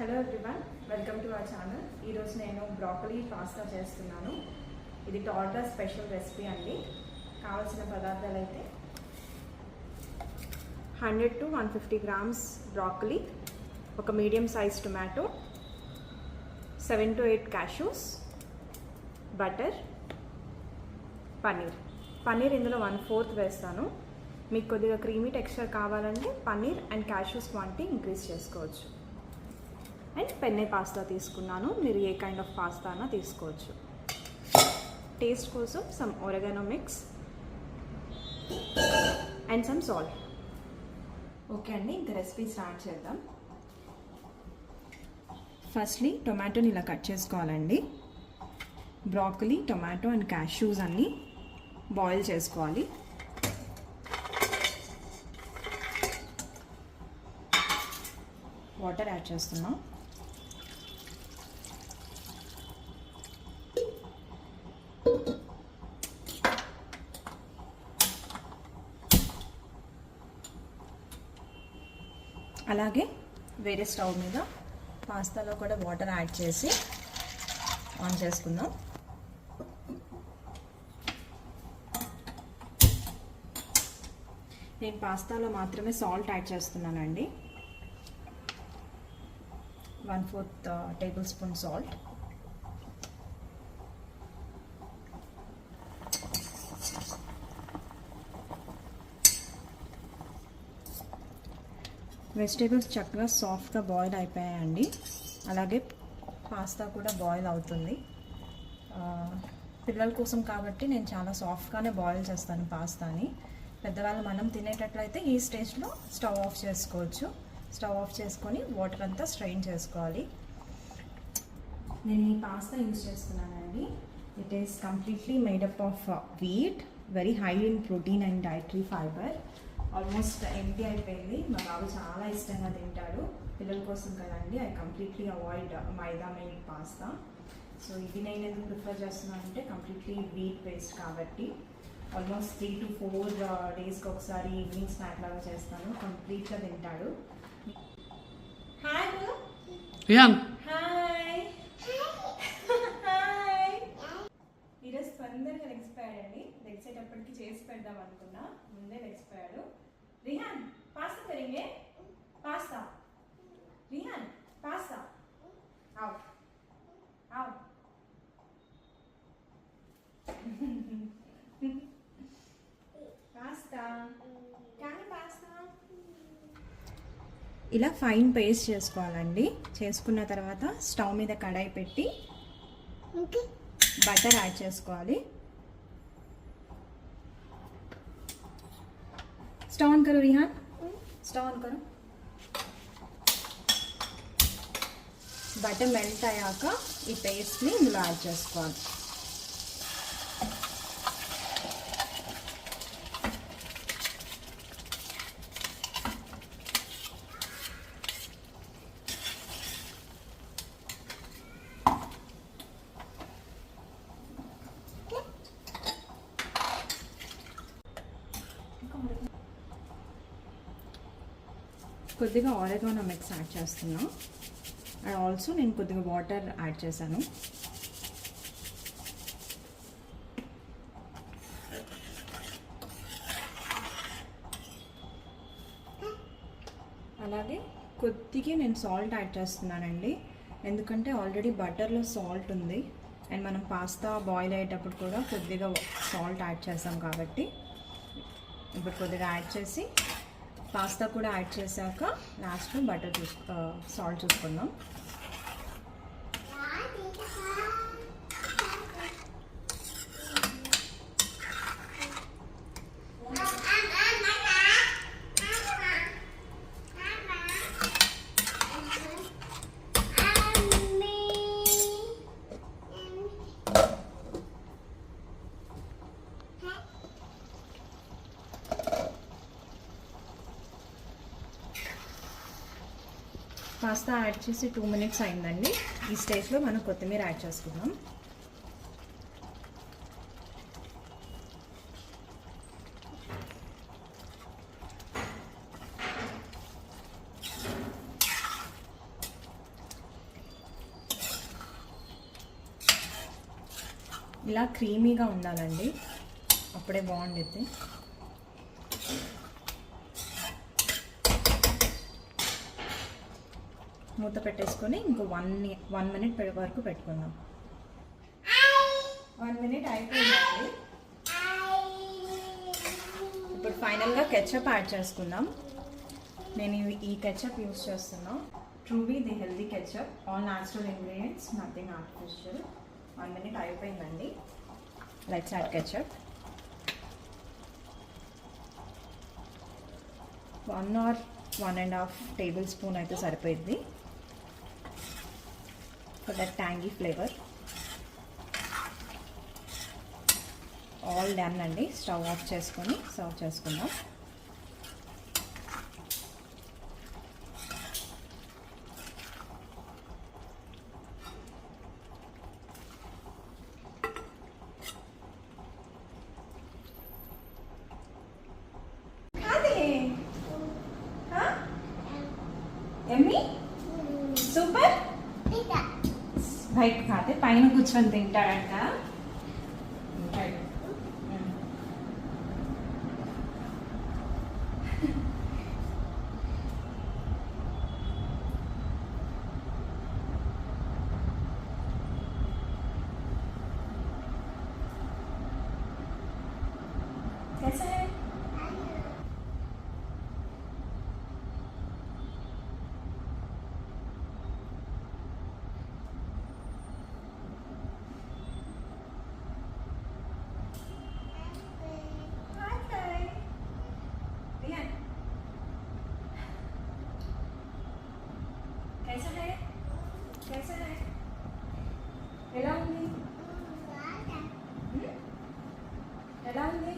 Hello everyone, welcome to our channel. ఈరోజు నేను broccoli pasta చేస్తున్నాను. ఇది టార్డా స్పెషల్ రెసిపీ అండి. కావాల్సిన పదార్థాలు అయితే 100 to 150 గ్రామ్స్ బ్రాకలీ, ఒక medium size tomato, 7 to 8 cashews, butter, paneer ఇందులో 1/4 వేస్తాను. మీకు కొద్దిగా క్రీమీ టెక్స్చర్ కావాలంటే paneer and cashews quantity increase చేసుకోవచ్చు. అండ్ పెన్నే పాస్తా తీసుకున్నాను. మీరు ఏ కైండ్ ఆఫ్ పాస్తా అయినా తీసుకోవచ్చు. టేస్ట్ కోసం some oregano mix and some salt. Okay అండి, ఇంకా రెసిపీ స్టార్ట్ చేద్దాం. ఫస్ట్లీ టొమాటోని ఇలా కట్ చేసుకోవాలండి. బ్రాకలీ, టొమాటో అండ్ క్యాష్యూస్ అన్నీ బాయిల్ చేసుకోవాలి. వాటర్ యాడ్ చేస్తున్నాం. అలాగే వేరే స్టవ్ మీద పాస్తాలో కూడా వాటర్ యాడ్ చేసి ఆన్ చేసుకుందాం. నేను పాస్తాలో మాత్రమే సాల్ట్ యాడ్ చేస్తున్నానండి. 1/4 టేబుల్ స్పూన్ సాల్ట్. వెజిటేబుల్స్ చక్కగా సాఫ్ట్గా బాయిల్ అయిపోయాయండి. అలాగే పాస్తా కూడా బాయిల్ అవుతుంది. పిల్లల కోసం కాబట్టి నేను చాలా సాఫ్ట్గానే బాయిల్ చేస్తాను పాస్తాని. పెద్దవాళ్ళు మనం తినేటట్లయితే ఈ స్టేజ్లో స్టవ్ ఆఫ్ చేసుకోవచ్చు. స్టవ్ ఆఫ్ చేసుకొని వాటర్ అంతా స్ట్రెయిన్ చేసుకోవాలి. నేను ఈ పాస్తా యూజ్ చేస్తున్నానండి. It is completely made up of wheat, very high in protein and dietary fibre. Almost empty అయిపోయింది. మా బాబు చాలా ఇష్టంగా తింటాడు. పిల్లల కోసం కదండి, I completely avoid maida made pasta. So ఇది నేను ఎందుకు ప్రిఫర్ చేస్తున్నాను అంటే కంప్లీట్లీ వీట్ బేస్డ్ కాబట్టి ఆల్మోస్ట్ 3 to 4 డేస్కి ఒకసారి ఈవినింగ్ స్నాక్ లాగా చేస్తాను. కంప్లీట్గా తింటాడు. Hi Riyan, hi hi. ఈరోజు తొందరగా లెగ్సిపోయాడండి. లెగ్సేటప్పటికి చేసి పెడదాం అనుకున్నా, ముందే లెగ్సిపోయాడు. రిహాన్ పాస్తా కरेंगे, పాస్తా. రిహాన్ పాస్తా, आओ आओ. పాస్తా కానీ పాస్తా ఇలా ఫైన్ పేస్ట్ చేసుకోవాలండి. చేసుకున్న తర్వాత స్టవ్ మీద కడాయి పెట్టి బటర్ యాడ్ చేసుకోవాలి. స్టవ్ ఆన్ కరో రిహాన్, స్టవ్ ఆన్ కరో. బటర్ మెల్ట్ అయ్యాక ఈ పేస్ట్ని ఇందులో యాడ్ చేసుకోవాలి. కొద్దిగా ఆరెగానో మిక్స్ యాడ్ చేస్తున్నా. అండ్ ఆల్సో నేను కొద్దిగా వాటర్ యాడ్ చేశాను. అలాగే కొద్దిగా నేను సాల్ట్ యాడ్ చేస్తున్నానండి. ఎందుకంటే ఆల్రెడీ బటర్లో సాల్ట్ ఉంది అండ్ మనం పాస్తా బాయిల్ అయ్యేటప్పుడు కూడా కొద్దిగా సాల్ట్ యాడ్ చేసాం కాబట్టి ఇప్పుడు కొద్దిగా యాడ్ చేసి పాస్తా కూడా యాడ్ చేశాక లాస్ట్లో బటర్ సాల్ట్ చూసుకుందాం. పాస్తా యాడ్ చేసి 2 minutes అయిందండి. ఈ స్టేజ్లో మనం కొత్తిమీర యాడ్ చేసుకుందాం. ఇలా క్రీమీగా ఉండాలండి, అప్పుడే బాగుండిద్ది. మూత పెట్టేసుకొని ఇంకో 1 మినిట్ వరకు పెట్టుకుందాం. 1 మినిట్ అయిపోయిందండి. ఇప్పుడు ఫైనల్గా కెచప్ యాడ్ చేసుకుందాం. నేను ఈ కెచప్ యూస్ చేస్తున్నా, ట్రూబీ the healthy ketchup, all natural ingredients, nothing artificial. 1 minute అయిపోయిందండి. Let's add ketchup. 1 or 1.5 tablespoon అయితే సరిపోయింది for that tangy flavour. All done అండి. స్టవ్ ఆఫ్ చేసుకొని సర్వ్ చేసుకుందాం. ఎమ్మి సూపర్. బయట కాదే పైన కూర్చొని తింటాడంట. कैसा है? कैसा है? कैसा है? ఎలా ఉంది? ఎలా ఉంది?